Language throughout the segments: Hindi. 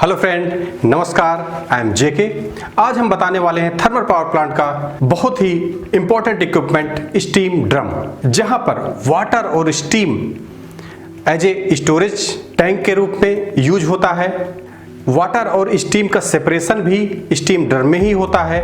हेलो फ्रेंड, नमस्कार। आई एम जेके। आज हम बताने वाले हैं थर्मल पावर प्लांट का बहुत ही इंपॉर्टेंट इक्विपमेंट स्टीम ड्रम, जहां पर वाटर और steam as a storage tank के रूप में यूज होता है। वाटर और स्टीम का सेपरेशन भी स्टीम ड्रम में ही होता है।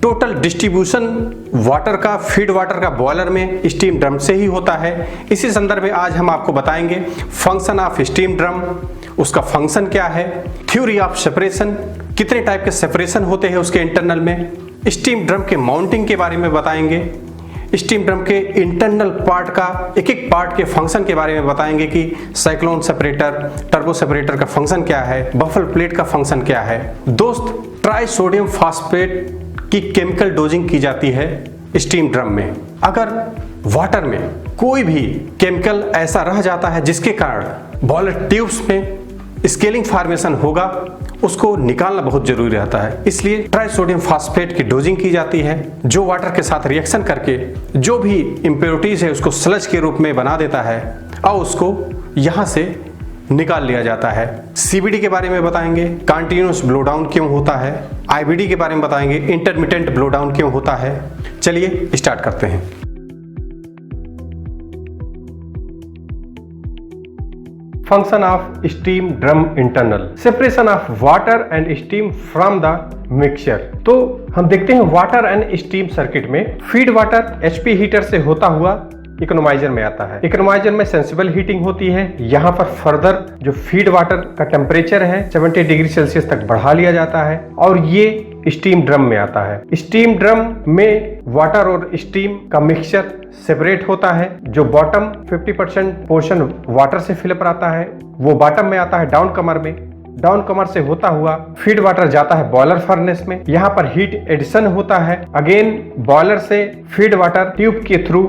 टोटल डिस्ट्रीब्यूशन वाटर का, फीड वाटर का बॉयलर में स्टीम ड्रम से ही होता है। इसी संदर्भ में आज हम आपको बताएंगे फंक्शन ऑफ स्टीम ड्रम, उसका फंक्शन क्या है, थ्योरी ऑफ सेपरेशन, कितने टाइप के सेपरेशन होते हैं उसके इंटरनल में, स्टीम ड्रम के माउंटिंग के बारे में बताएंगे, स्टीम ड्रम के इंटरनल पार्ट का एक एक पार्ट के फंक्शन के बारे में बताएंगे कि साइक्लोन सेपरेटर, टर्बो सेपरेटर का फंक्शन क्या है, बफल प्लेट का फंक्शन क्या है। दोस्त, ट्राई सोडियम फास्फेट की केमिकल डोजिंग की जाती है स्टीम ड्रम में। अगर वाटर में कोई भी केमिकल ऐसा रह जाता है जिसके कारण बॉयलर ट्यूब्स में स्केलिंग फॉर्मेशन होगा, उसको निकालना बहुत जरूरी रहता है। इसलिए ट्राइसोडियम फास्फेट की डोजिंग की जाती है, जो वाटर के साथ रिएक्शन करके जो भी इम्प्योरिटीज है उसको स्लज के रूप में बना देता है और उसको यहाँ से निकाल लिया जाता है। सीबीडी के बारे में बताएंगे, कंटीन्यूअस ब्लो डाउन क्यों होता है, आईबीडी के बारे में बताएंगे, इंटरमिटेंट ब्लो डाउन क्यों होता है। चलिए स्टार्ट करते हैं। Function of steam drum internal, separation of water and steam from the mixture. तो हम देखते हैं वाटर एंड स्टीम सर्किट में फीड वाटर एचपी हीटर से होता हुआ इकोनोमाइजर में आता है। इकोनोमाइजर में सेंसिबल हीटिंग होती है। यहाँ पर फर्दर जो फीड वाटर का टेम्परेचर है 70 डिग्री सेल्सियस तक बढ़ा लिया जाता है और ये स्टीम ड्रम में आता है। स्टीम ड्रम में वाटर और स्टीम का मिक्सचर सेपरेट होता है। जो बॉटम 50% पोर्शन वाटर से फिलअप आता है वो बॉटम में आता है डाउन कमर में। डाउन कमर से होता हुआ फीड वाटर जाता है बॉयलर फर्नेस में। यहाँ पर हीट एडिशन होता है। अगेन बॉयलर से फीड वाटर ट्यूब के थ्रू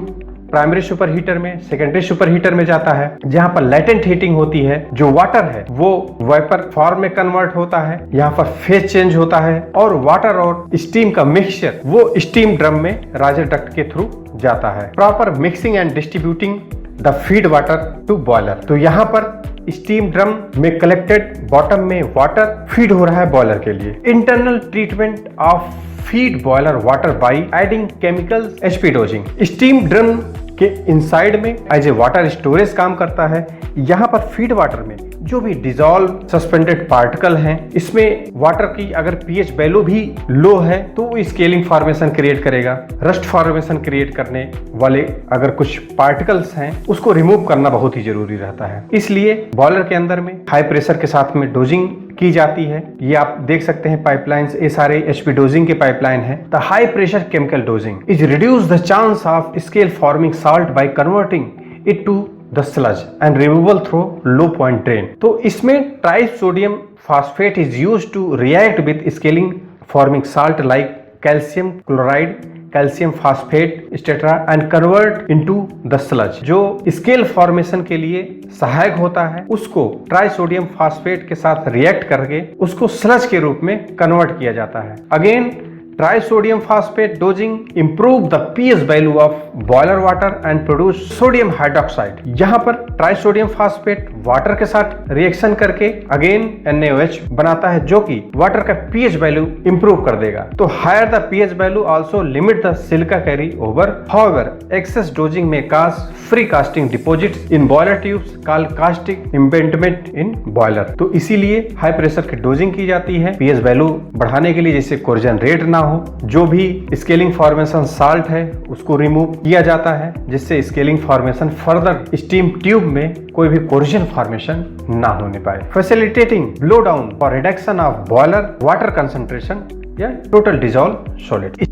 प्राइमरी सुपर हीटर में, सेकेंडरी सुपर हीटर में जाता है, जहां पर लेटेंट हीटिंग होती है। जो वाटर है वो वेपर फॉर्म में कन्वर्ट होता है। यहाँ पर फेज चेंज होता है और वाटर और स्टीम का मिक्सचर वो स्टीम ड्रम में राजर डक्ट के थ्रू जाता है। Proper mixing and distributing the feed water to boiler. तो यहाँ पर स्टीम ड्रम में कलेक्टेड बॉटम में वाटर फीड हो रहा है बॉयलर के लिए। Internal treatment of feed boiler water by adding chemicals HP dosing. Steam drum के इनसाइड में एज ए वाटर स्टोरेज काम करता है। यहाँ पर फीड वाटर में जो भी डिजॉल्व सस्पेंडेड पार्टिकल हैं, इसमें वाटर की अगर पीएच वैल्यू भी लो है तो वो स्केलिंग फॉर्मेशन क्रिएट करेगा। रस्ट फॉर्मेशन क्रिएट करने वाले अगर कुछ पार्टिकल्स हैं उसको रिमूव करना बहुत ही जरूरी रहता है। इसलिए बॉयलर के अंदर में हाई प्रेशर के साथ में डोजिंग की जाती है। ये आप देख सकते हैं पाइपलाइंस, ये सारे एचपी डोजिंग के पाइपलाइन है। The high pressure chemical dosing is reduce the chance of scale forming salt by converting it to the sludge and removal through low point drain. तो इसमें trisodium phosphate is used to react with scaling forming salt like calcium chloride, calcium phosphate etcetera and convert into the sludge. जो स्केल फॉर्मेशन के लिए सहायक होता है उसको ट्राइसोडियम फास्फेट के साथ रिएक्ट करके उसको स्लज के रूप में कन्वर्ट किया जाता है। Again trisodium phosphate dosing improve the pH value of boiler water and produce sodium hydroxide. यहाँ पर ट्राइसोडियम फास्फेट वाटर के साथ रिएक्शन करके अगेन NaOH बनाता है जो कि वाटर का पीएच वैल्यू इंप्रूव कर देगा। तो higher the pH value also limit the silica carry over. However excess dosing में causes free caustic deposits in boiler tubes called caustic embrittlement in boiler. तो इसीलिए हाई प्रेशर की डोजिंग की जाती है पीएच वैल्यू बढ़ाने के लिए, जिससे कोरोजन रेट ना हो। जो भी स्केलिंग फॉर्मेशन साल्ट है उसको रिमूव किया जाता है, जिससे scaling formation further steam tube में कोई भी कोरोजन फॉर्मेशन ना होने पाए। Facilitating blow down for reduction of boiler water concentration या total dissolve solid.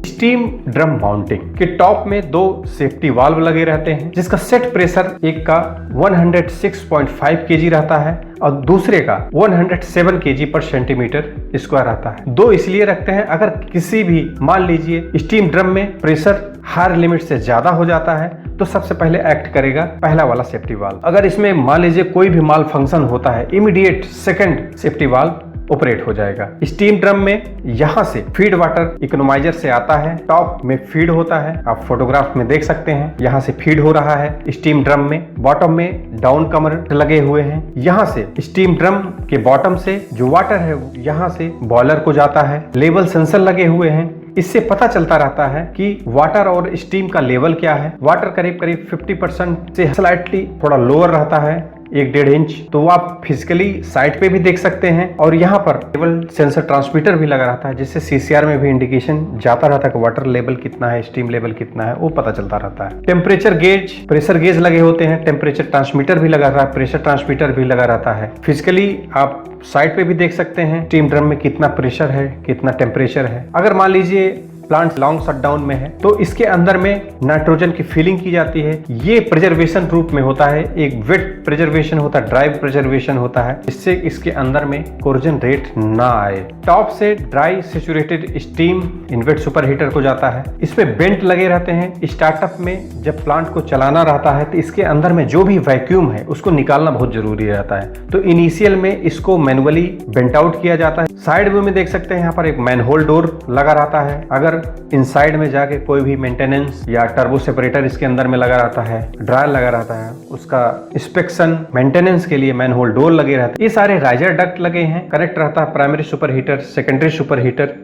Steam drum mounting के टॉप में दो सेफ्टी वाल्व लगे रहते हैं, जिसका सेट प्रेशर एक का 106.5 केजी रहता है और दूसरे का 107 केजी पर सेंटीमीटर स्क्वायर रहता है। दो इसलिए रखते हैं अगर किसी भी मान लीजिए स्टीम ड्रम में प्रेशर हायर लिमिट से ज्यादा हो जाता है तो सबसे पहले एक्ट करेगा पहला वाला सेफ्टी वाल्व। अगर इसमें मान लीजिए कोई भी माल फंक्शन होता है, immediate second safety valve operate हो जाएगा। स्टीम ड्रम में यहाँ से फीड वाटर इकोनोमाइजर से आता है, टॉप में फीड होता है, आप फोटोग्राफ में देख सकते हैं, यहाँ से फीड हो रहा है स्टीम ड्रम में। बॉटम में डाउन कमर लगे हुए हैं, यहाँ से स्टीम ड्रम के बॉटम से जो वाटर है यहाँ से बॉयलर को जाता है। लेवल सेंसर लगे हुए हैं, इससे पता चलता रहता है कि वाटर और स्टीम का लेवल क्या है। वाटर करीब करीब 50% से स्लाइटली थोड़ा लोअर रहता है, 1-1.5 इंच, तो वो आप फिजिकली साइट पे भी देख सकते हैं। और यहाँ पर लेवल सेंसर ट्रांसमीटर भी लगा रहता है, जिससे सीसीआर में भी इंडिकेशन जाता रहता है कि वाटर लेवल कितना है, स्टीम लेवल कितना है, वो पता चलता रहता है। टेम्परेचर गेज, प्रेशर गेज लगे होते हैं, टेम्परेचर ट्रांसमीटर भी लगा रहता है, प्रेशर ट्रांसमीटर भी लगा रहता है। फिजिकली आप साइट पे भी देख सकते हैं स्टीम ड्रम में कितना प्रेशर है, कितना टेम्परेचर है। अगर मान लीजिए प्लांट लॉन्ग शटडाउन में है तो इसके अंदर में नाइट्रोजन की फिलिंग की जाती है। ये प्रिजर्वेशन रूप में होता है, एक वेट प्रिजर्वेशन होता है, ड्राई प्रिजर्वेशन होता है, इससे इसके अंदर में कोरोजन रेट ना आए। टॉप से dry saturated steam invade super heater को जाता है। इसमें बेंट लगे रहते हैं। स्टार्टअप में जब प्लांट को चलाना रहता है तो इसके अंदर में जो भी वैक्यूम है उसको निकालना बहुत जरूरी रहता है, तो इनिशियल में इसको मैनुअली बेंट आउट किया जाता है। साइड व्यू में देख सकते हैं यहाँ पर एक मैनहोल डोर लगा रहता है। अगर इनसाइड में जाके कोई भी मेंटेनेंस या टर्बो सेपरेटर इसके अंदर में लगा रहता है, ड्रायर लगा रहता है, उसका इंस्पेक्शन मेंटेनेंस के लिए मैनहोल डोर लगे रहते हैं। ये सारे राइजर डक्ट लगे हैं, कनेक्ट रहता है primary super heater secondary super heater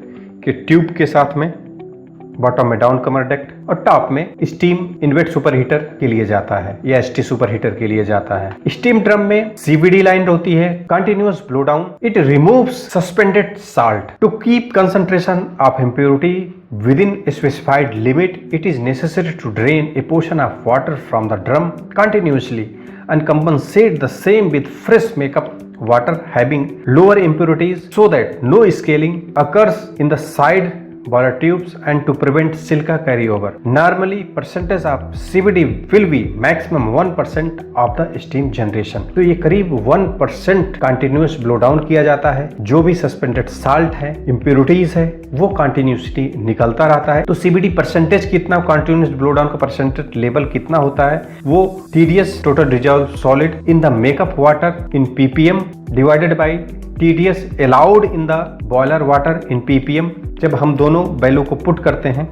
के ट्यूब के साथ में। बॉटम में डाउन कमर डक्ट और टॉप में स्टीम इनवेट सुपर हीटर के लिए जाता है या एसटी सुपर हीटर के लिए जाता है। स्टीम ड्रम में सीवीडी लाइन होती है, continuous blow down. It removes suspended salt to keep concentration of impurity within a specified limit. It is necessary to drain a portion of water from the drum continuously and compensate the same with fresh makeup water having lower impurities so that no scaling occurs in the side boiler tubes and to prevent silica carryover. Normally percentage of CVD will be maximum 1% of the steam generation. तो ये करीब 1% कंटिन्यूस ब्लो डाउन किया जाता है। जो भी सस्पेंडेड साल्ट है, इम्प्योरिटीज है, वो कंटिन्यूसली निकलता रहता है। तो CVD परसेंटेज कितना, कंटिन्यूस ब्लो डाउन का परसेंटेज लेवल कितना होता है, वो TDS total dissolve solid in the makeup water in ppm divided by TDS allowed in the boiler water in ppm। जब हम दोनों वैल्यू को पुट करते हैं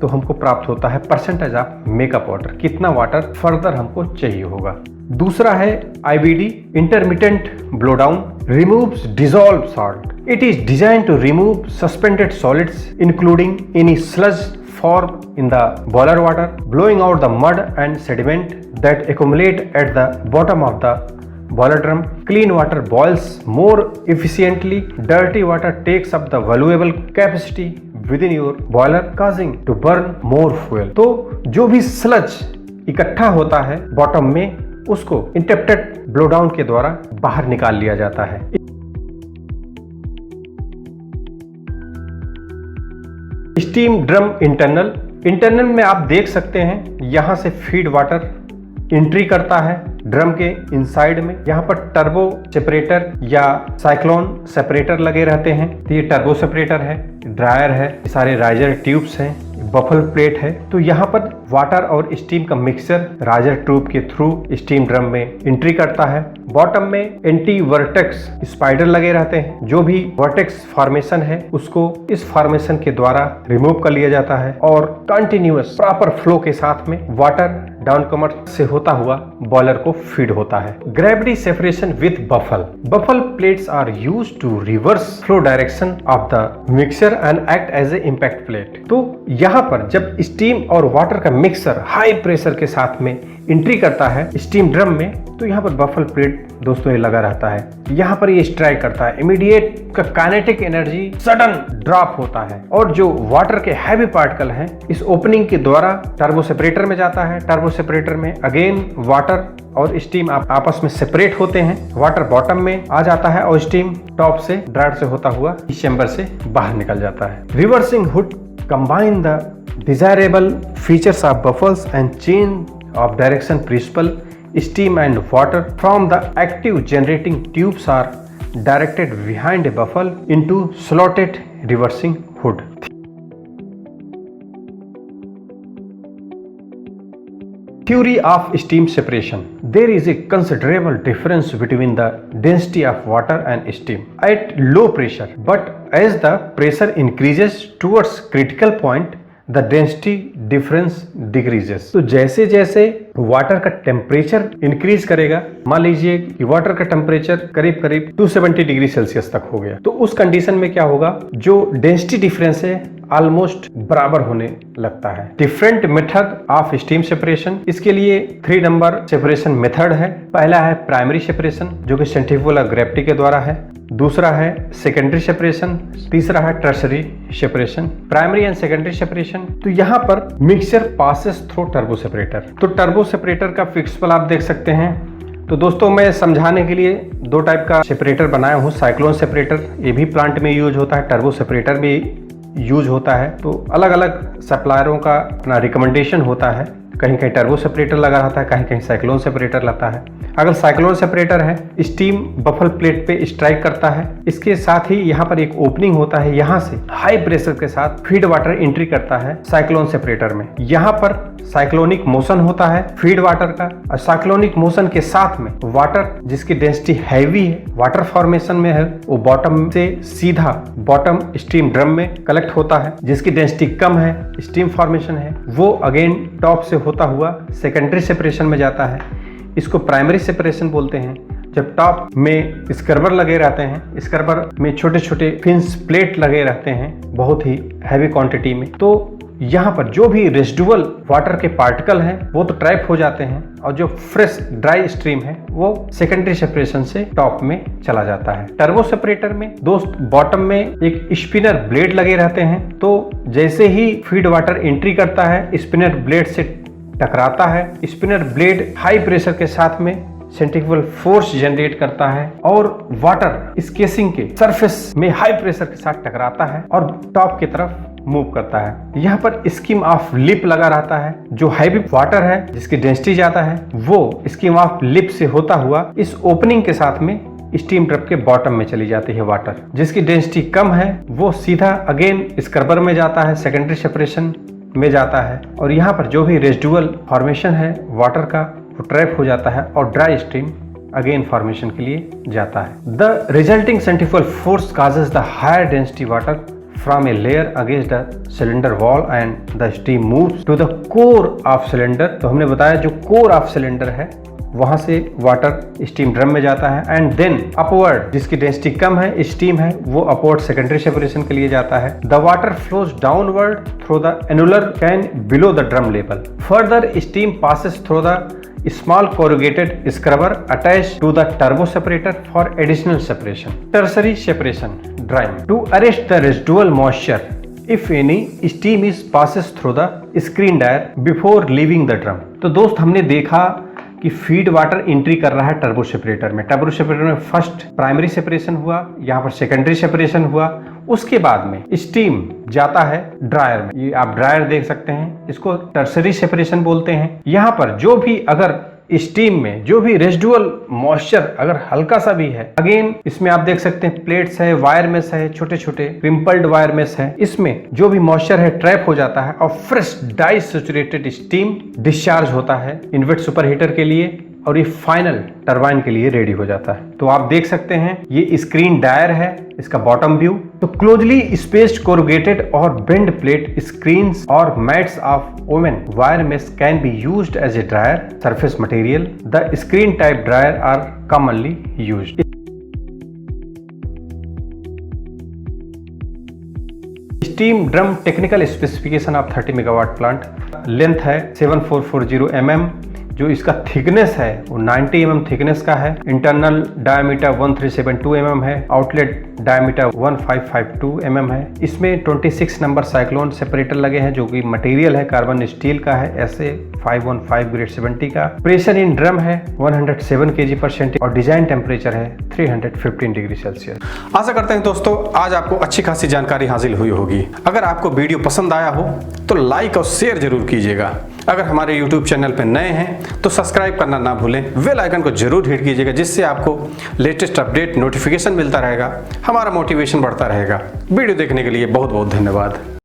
तो हमको प्राप्त होता है परसेंटेज ऑफ मेकअप वाटर, कितना वाटर फर्दर हमको चाहिए होगा। दूसरा है IBD intermittent blow down, removes dissolve salt. It is design to remove suspended solids including any sludge form in the boiler water, blowing out the mud and sediment that accumulate at the bottom of the boiler drum. Clean water boils more efficiently. Dirty water takes up the valuable capacity within your boiler, causing to burn more fuel. तो जो भी स्लज इकट्ठा होता है बॉटम में, उसको इंटरप्टेड ब्लो डाउन के द्वारा बाहर निकाल लिया जाता है। स्टीम ड्रम इंटरनल में आप देख सकते हैं, यहां से फीड वाटर एंट्री करता है ड्रम के इनसाइड में। यहाँ पर टर्बो सेपरेटर या साइक्लोन सेपरेटर लगे रहते हैं। तो ये टर्बो सेपरेटर है, ड्रायर है, सारे राइजर ट्यूब्स हैं, बफल प्लेट है। तो यहाँ पर वाटर और स्टीम का मिक्सचर राइजर ट्यूब के थ्रू स्टीम ड्रम में एंट्री करता है। बॉटम में एंटी वर्टेक्स स्पाइडर लगे रहते हैं। जो भी वर्टेक्स फॉर्मेशन है उसको इस फॉर्मेशन के द्वारा रिमूव कर लिया जाता है और कंटिन्यूअस प्रॉपर फ्लो के साथ में वाटर डाउन कमर से होता हुआ बॉयलर को फीड होता है। Gravity separation with baffle plates are used to reverse flow direction of the mixture and act as a impact plate. तो यहाँ पर जब स्टीम और वाटर का मिक्सर हाई प्रेशर के साथ में एंट्री करता है स्टीम ड्रम में, तो यहाँ पर बफल प्लेट दोस्तों ये लगा रहता है। यहाँ पर ये स्ट्राइक करता है, इमीडिएट का काइनेटिक एनर्जी सडन ड्रॉप होता है और जो वाटर के हैवी पार्टिकल हैं इस ओपनिंग के द्वारा टर्बो सेपरेटर में जाता है। टर्बो सेपरेटर में अगेन वाटर और स्टीम आपस में सेपरेट होते हैं। वाटर बॉटम में आ जाता है और स्टीम टॉप से ड्रायर से होता हुआ इस चैम्बर से बाहर निकल जाता है। Reversing hood combine the desirable features of buffles and change of direction principle. Steam and water from the active generating tubes are directed behind a buffle into slotted reversing hood. Theory of steam separation. There is a considerable difference between the density of water and steam at low pressure, but as the pressure increases towards critical point, the density difference decreases. तो जैसे जैसे वाटर का टेम्परेचर इंक्रीज करेगा, मान लीजिए कि वाटर का टेम्परेचर करीब करीब 270 डिग्री सेल्सियस तक हो गया, तो उस कंडीशन में क्या होगा, जो डेंसिटी डिफरेंस है ऑलमोस्ट बराबर होने लगता है। Different method of steam separation, इसके लिए 3 नंबर सेपरेशन मेथड है। पहला है प्राइमरी सेपरेशन जो कि सेंट्रीफ्यूगल ग्रेविटी के द्वारा है, दूसरा है सेकेंडरी सेपरेशन, तीसरा है tertiary separation. Primary and secondary separation, तो यहाँ पर mixture passes through turbo separator. तो टर्बो सेपरेटर का प्रिंसिपल आप देख सकते हैं। तो दोस्तों मैं समझाने के लिए 2 टाइप का सेपरेटर बनाया हूँ। साइक्लोन सेपरेटर, ये भी प्लांट में यूज होता है, टर्बो सेपरेटर भी यूज होता है। तो अलग अलग सप्लायरों का अपना रिकमेंडेशन होता है, कहीं कहीं टर्बो सेपरेटर लगा रहता है, कहीं कहीं साइक्लोन सेपरेटर लगता है। अगर साइक्लोन सेपरेटर है, स्टीम बफल प्लेट पे स्ट्राइक करता है, इसके साथ ही यहाँ पर एक ओपनिंग होता है, यहाँ से हाई प्रेशर के साथ फीड वाटर एंट्री करता है साइक्लोन सेपरेटर में। यहाँ पर साइक्लोनिक मोशन होता है फीड वाटर का, और साइक्लोनिक मोशन के साथ में वाटर जिसकी डेंसिटी हैवी है, वाटर फॉर्मेशन में है, वो बॉटम से सीधा बॉटम स्टीम ड्रम में कलेक्ट होता है। जिसकी डेंसिटी कम है, स्टीम फॉर्मेशन है, वो अगेन टॉप से होता हुआ सेकेंडरी सेपरेशन में जाता है। इसको प्राइमरी सेपरेशन बोलते हैं। जब टॉप में स्क्रबर लगे रहते हैं, स्क्रबर में छोटे छोटे फिन्स प्लेट लगे रहते हैं बहुत ही हैवी क्वांटिटी में, तो यहाँ पर जो भी रेसिडुअल वाटर के पार्टिकल हैं वो तो ट्रैप हो जाते हैं, और जो फ्रेश ड्राई स्ट्रीम है वो सेकेंडरी सेपरेशन से टॉप में चला जाता है। टर्बो सेपरेटर में दोस्त बॉटम में एक स्पिनर ब्लेड लगे रहते हैं, तो जैसे ही फीड वाटर एंट्री करता है, स्पिनर ब्लेड से टकराता है। स्पिनर ब्लेड हाई प्रेशर के साथ में सेंट्रीफ्यूगल फोर्स जनरेट करता है, और वाटर इस केसिंग के सरफेस में हाई प्रेशर के साथ टकराता है और टॉप की तरफ मूव करता है। यहाँ पर स्कीम ऑफ लिप लगा रहता है। जो हैवी वाटर है जिसकी डेंसिटी ज्यादा है, वो स्कीम ऑफ लिप से होता हुआ इस ओपनिंग के साथ में स्टीम ट्रप के बॉटम में चली जाती है वाटर। जिसकी डेंसिटी कम है वो सीधा अगेन स्क्रबर में जाता है, सेकेंडरी सेपरेशन में जाता है, और यहाँ पर जो भी रेसिडुअल फॉर्मेशन है वाटर का वो ट्रैप हो जाता है और ड्राई स्ट्रीम अगेन फॉर्मेशन के लिए जाता है। The resulting centrifugal force causes the higher density water from a layer against the cylinder wall and the steam moves to the core of cylinder। तो हमने बताया जो core of cylinder है वहां से वाटर स्टीम ड्रम में जाता है, एंड देन अपवर्ड जिसकी डेंसिटी कम है, स्टीम है, वो अपवर्ड सेकेंडरी सेपरेशन के लिए जाता है। The water flows downward through the annular can below the drum level. Further steam passes through the small corrugated scrubber attached to the turbo separator for additional separation. Tertiary separation, drying. To arrest the residual moisture, if any, steam is passes through the screen dryer before leaving the drum. तो दोस्त हमने देखा कि फीड वाटर एंट्री कर रहा है टर्बो सेपरेटर में। टर्बो सेपरेटर में फर्स्ट प्राइमरी सेपरेशन हुआ, यहाँ पर सेकेंडरी सेपरेशन हुआ, उसके बाद में स्टीम जाता है ड्रायर में। ये आप ड्रायर देख सकते हैं, इसको टर्सरी सेपरेशन बोलते हैं। यहाँ पर जो भी अगर स्टीम में जो भी रेसिडुअल मॉइस्चर अगर हल्का सा भी है, अगेन इसमें आप देख सकते हैं प्लेट्स है, वायर मेस है, छोटे छोटे पिंपल्ड वायर मेस है, इसमें जो भी मॉइस्चर है ट्रैप हो जाता है और fresh dry saturated steam discharge होता है इनवर्ट सुपर हीटर के लिए, और ये फाइनल टरबाइन के लिए रेडी हो जाता है। तो आप देख सकते हैं ये स्क्रीन डायर है, इसका बॉटम व्यू। तो क्लोजली स्पेस्ड कोरुगेटेड और बेंड प्लेट स्क्रीन्स और mats of woven wire mesh can be used as a dryer surface material. The screen type dryer are commonly used. Steam drum technical specification of 30 megawatt plant. Length है 7440 mm, जो इसका थिकनेस है वो 90 mm थिकनेस का है। इंटरनल डायमीटर 1372 mm है, आउटलेट डायमीटर 1552 mm है। इसमें 26 नंबर साइक्लोन सेपरेटर लगे हैं जो कि मटेरियल है कार्बन स्टील का है, SA 515 ग्रेड 70 का। प्रेशर इन ड्रम है 107 kg/cent और डिजाइन टेम्परेचर है 315 डिग्री सेल्सियस। आशा करते हैं दोस्तों आज आपको अच्छी खासी जानकारी हासिल हुई होगी। अगर आपको वीडियो पसंद आया हो तो लाइक और शेयर जरूर कीजिएगा। अगर हमारे YouTube चैनल पर नए हैं तो सब्सक्राइब करना ना भूलें, बेल आइकन को जरूर हिट कीजिएगा जिससे आपको लेटेस्ट अपडेट नोटिफिकेशन मिलता रहेगा, हमारा मोटिवेशन बढ़ता रहेगा। वीडियो देखने के लिए बहुत बहुत धन्यवाद।